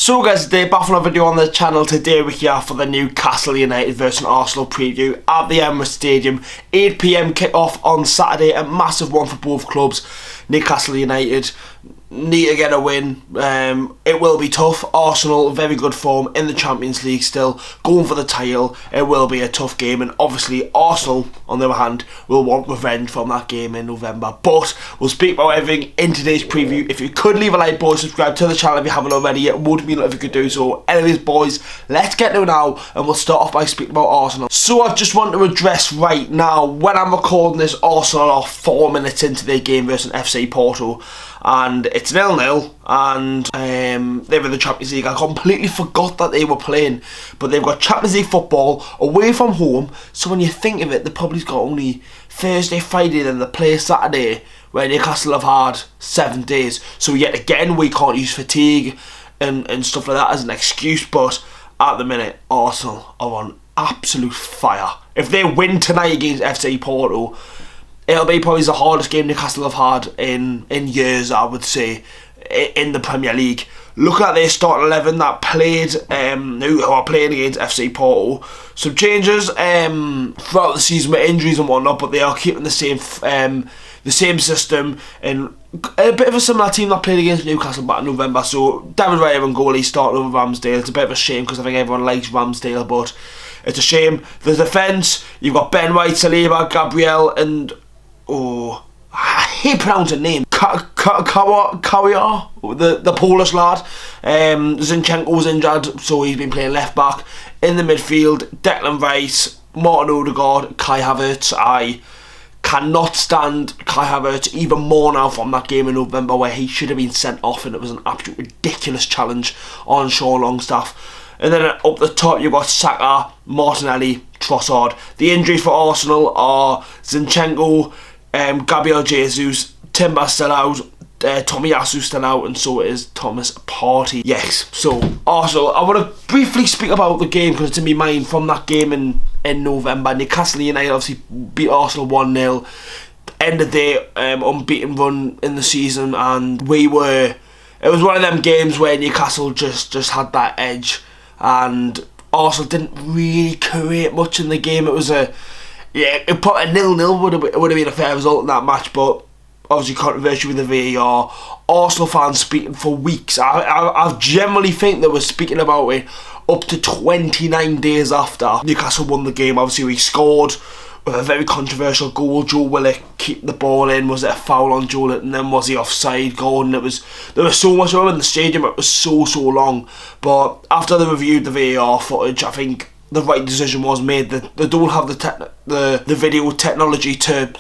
So guys, today back on a video on the channel. Today we're here for the Newcastle United versus Arsenal preview at the Emirates Stadium. 8 PM kick-off on Saturday, a massive one for both clubs. Newcastle United need to get a win. It will be tough. Arsenal, very good form in the Champions League still, going for the title. It will be a tough game, and obviously Arsenal, on the other hand, will want revenge from that game in November. But we'll speak about everything in today's preview. If you could leave a like, boys, subscribe to the channel if you haven't already. It would mean if you could do so. Anyways, boys, let's get to it now, and we'll start off by speaking about Arsenal. So I just want to address right now, when I'm recording this, Arsenal are 4 minutes into their game versus FC Porto, and it's 0-0, and they're in the Champions League. I completely forgot that they were playing, but they've got Champions League football away from home, so when you think of it, they've probably got only Thursday, Friday, then they play Saturday, where Newcastle have had 7 days. So yet again, we can't use fatigue and stuff like that as an excuse, but at the minute, Arsenal are on absolute fire. If they win tonight against FC Porto, it'll be probably the hardest game Newcastle have had in years, I would say, in the Premier League. Looking at their starting 11 that played, who are playing against FC Porto, some changes throughout the season with injuries and whatnot, but they are keeping the same system, and a bit of a similar team that played against Newcastle back in November. So David Raya and goalie starting over Ramsdale. It's a bit of a shame because I think everyone likes Ramsdale, but it's a shame. The defence, you've got Ben White, Saliba, Gabriel, and I hate pronouncing name. Kawia, the Polish lad. Zinchenko's injured, so he's been playing left back. In the midfield, Declan Rice, Martin Odegaard, Kai Havertz. I cannot stand Kai Havertz even more now from that game in November where he should have been sent off, and it was an absolute ridiculous challenge on Sean Longstaff. And then up the top you've got Saka, Martinelli, Trossard. The injuries for Arsenal are Zinchenko, Gabriel Jesus, Timber still out, Tomiyasu still out, and so is Thomas Partey. Yes, so Arsenal, I want to briefly speak about the game because it's in my mind from that game in November. Newcastle United obviously beat Arsenal 1-0, ended their unbeaten run in the season, and it was one of them games where Newcastle just had that edge, and Arsenal didn't really create much in the game. It was a 0-0 would have been a fair result in that match, but obviously controversial with the VAR. Arsenal fans speaking for weeks. I generally think they were speaking about it up to 29 days after Newcastle won the game. Obviously we scored with a very controversial goal. Joe Willock kept the ball in. Was it a foul on Joe? And then was he offside goal? And there was so much of it in the stadium. It was so long. But after they reviewed the VAR footage, I think the right decision was made. They don't have the video technology to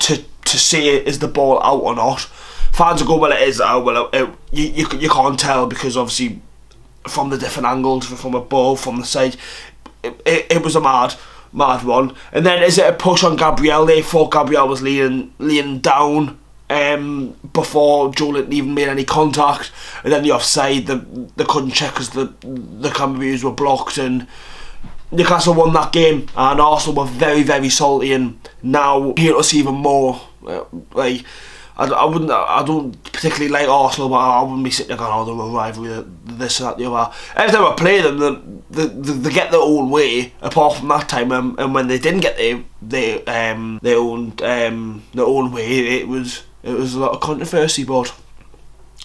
see is the ball out or not. Fans will go, well, it is out. Well, you can't tell because obviously from the different angles, from above, from the side, it was a mad one. And then is it a push on Gabriel? They thought Gabriel was leaning down before Joe even made any contact, and then the offside they couldn't check because the camera views were blocked, and Newcastle won that game, and Arsenal were very salty, and now hate us even more. I don't particularly like Arsenal, but I wouldn't be sitting there going, oh, they're a rivalry, this, that, the other. Every time I play them, they get their own way, apart from that time, and when they didn't get their own way, it was a lot of controversy. But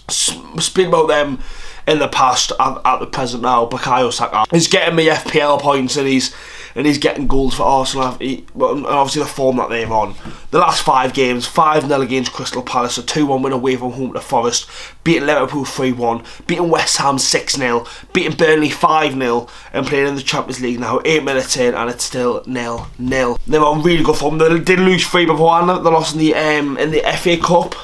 speaking about them in the past, at the present now, Bukayo Saka is getting me FPL points, and he's getting goals for Arsenal, and obviously the form that they're on. The last 5 games, 5-0 against Crystal Palace, a 2-1 win away from home to Forest, beating Liverpool 3-1, beating West Ham 6-0, beating Burnley 5-0, and playing in the Champions League now, 8 minutes in, and it's still 0-0. They're on really good form. They did lose 3 beforehand. They lost in the FA Cup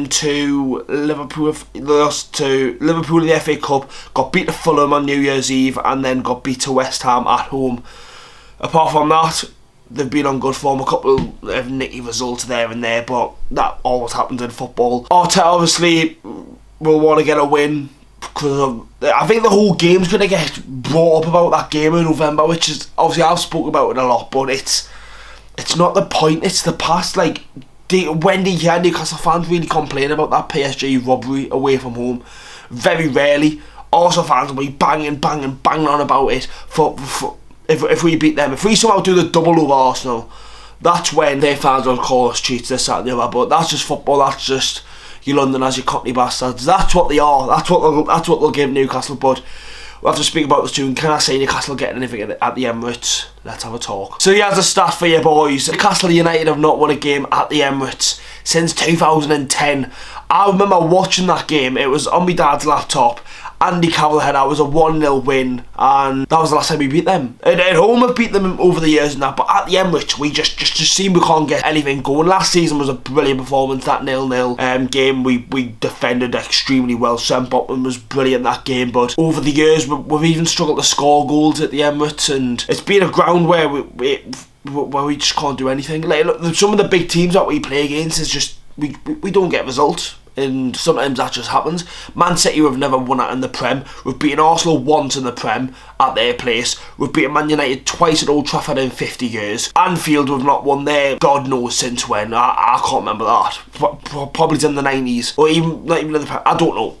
to Liverpool. They lost to Liverpool in the FA Cup, got beat to Fulham on New Year's Eve, and then got beat to West Ham at home. Apart from that, they've been on good form. A couple of nicky results there and there, but that always happens in football. Arteta obviously will want to get a win, because I think the whole game's going to get brought up about that game in November, which is obviously I've spoken about it a lot, but it's not the point, it's the past. Like, when do you hear Newcastle fans really complain about that PSG robbery away from home? Very rarely. Arsenal fans will be banging on about it if we beat them. If we somehow do the double over Arsenal, that's when their fans will call us cheats, this, that and the other. But that's just football, that's just you Londoners, you Cockney bastards. That's what they are, that's what they'll give Newcastle. But we'll have to speak about this soon. Can I say Newcastle getting anything at the Emirates? Let's have a talk. So here's a stat for you boys. Newcastle United have not won a game at the Emirates since 2010. I remember watching that game. It was on my dad's laptop. Andy Carroll had out. It was a 1-0 win, and that was the last time we beat them. At home we've beat them over the years and that, but at the Emirates we just seem we can't get anything going. Last season was a brilliant performance, that 0-0 game. We defended extremely well. Sam Botman was brilliant that game, but over the years we've even struggled to score goals at the Emirates, and it's been a ground where we just can't do anything. Like, look, some of the big teams that we play against is just we don't get results. And sometimes that just happens. Man City have never won it in the Prem. We've beaten Arsenal once in the Prem at their place. We've beaten Man United twice at Old Trafford in 50 years. Anfield we've not won there, God knows since when. I can't remember that. Probably in the 90s. Or even not even in the Prem. I don't know.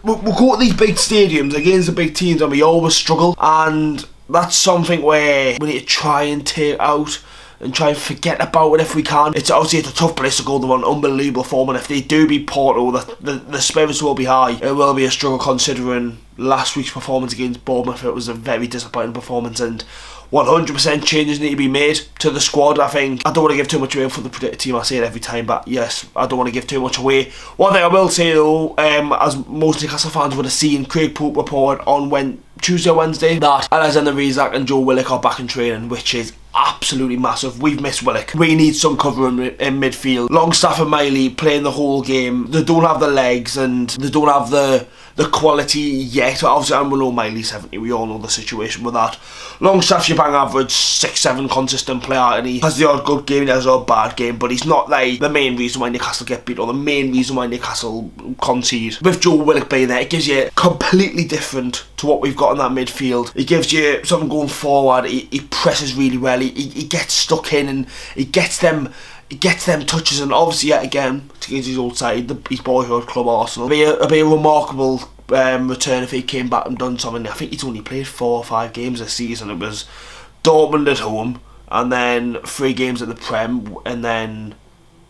We'll go to these big stadiums against the big teams and we always struggle. And that's something where we need to try and take out and try and forget about it if we can. It's obviously a tough place to go. They're on unbelievable form, and if they do beat Porto, the spirits will be high. It will be a struggle considering last week's performance against Bournemouth. It was a very disappointing performance, and 100% changes need to be made to the squad. I think I don't want to give too much away for the predicted team. I say it every time, but yes, I don't want to give too much away. One thing I will say though, as most Newcastle fans would have seen, Craig Pope report on Tuesday or Wednesday that Alexander Isak and Joe Willock are back in training, which is absolutely massive. We've missed Willock. We need some cover in midfield. Longstaff and Miley playing the whole game. They don't have the legs and they don't have the quality yet. Obviously, and we know Miley's 70. We all know the situation with that. Longstaff's your bang average 6-7 consistent player, and he has the odd good game, he has the odd bad game, but he's not like the main reason why Newcastle get beat or the main reason why Newcastle concede. With Joe Willock being there, it gives you completely different to what we've got in that midfield. He gives you something going forward. He presses really well. He gets stuck in and he gets them touches, and obviously yet again against his old side, his boyhood club Arsenal. It'd be a remarkable return if he came back and done something. I think he's only played 4 or 5 games this season. It was Dortmund at home, and then 3 games at the Prem, and then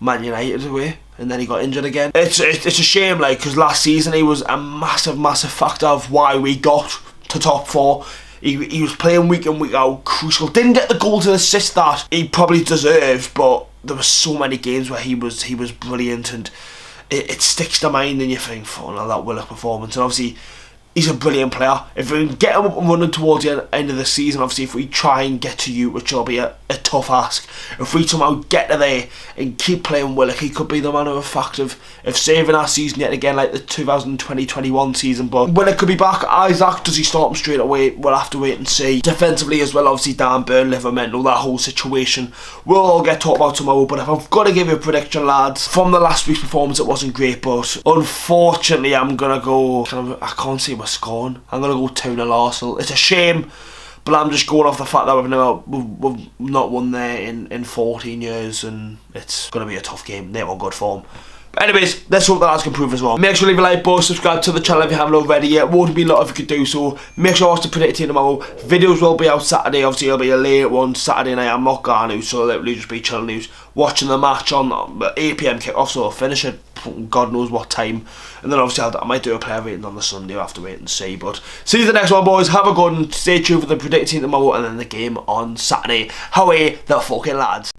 Man United away, and then he got injured again. It's a shame, like, because last season he was a massive factor of why we got to top 4. He was playing week in, week out, crucial. Didn't get the goals and assists that he probably deserved, but there were so many games where he was brilliant, and it sticks to mind, and you think, oh no, that Willock performance. And obviously he's a brilliant player. If we can get him up and running towards the end of the season, obviously if we try and get to you, which will be a tough ask, if we somehow get to there and keep playing Willock, he could be the man of a fact of saving our season yet again, like the 2020-21 season. But Willock could be back. Isak, does he start him straight away? We'll have to wait and see. Defensively as well, obviously Dan Burn, Livermore, that whole situation we'll all get talked about tomorrow. But if I've got to give you a prediction, lads, from the last week's performance, it wasn't great, but unfortunately I'm gonna go, I can't see my scoring, I'm gonna go 2-0 Arsenal. It's a shame, but I'm just going off the fact that we've not won there in 14 years, and it's going to be a tough game. They're on good form. But anyways, let's hope that lads can improve as well. Make sure to leave a like, boys, subscribe to the channel if you haven't already yet. It won't be a lot if you could do so. Make sure to watch the predicted team tomorrow. Videos will be out Saturday. Obviously it'll be a late one Saturday night. I'm not going to, so it'll just be chill news. Watching the match on 8 PM kick-off, so I'll finish it God knows what time, and then obviously I might do a player rating on the Sunday. I'll have to wait and see. But see you the next one, boys. Have a good one. Stay tuned for the predicted team tomorrow and then the game on Saturday. Howie the fucking lads.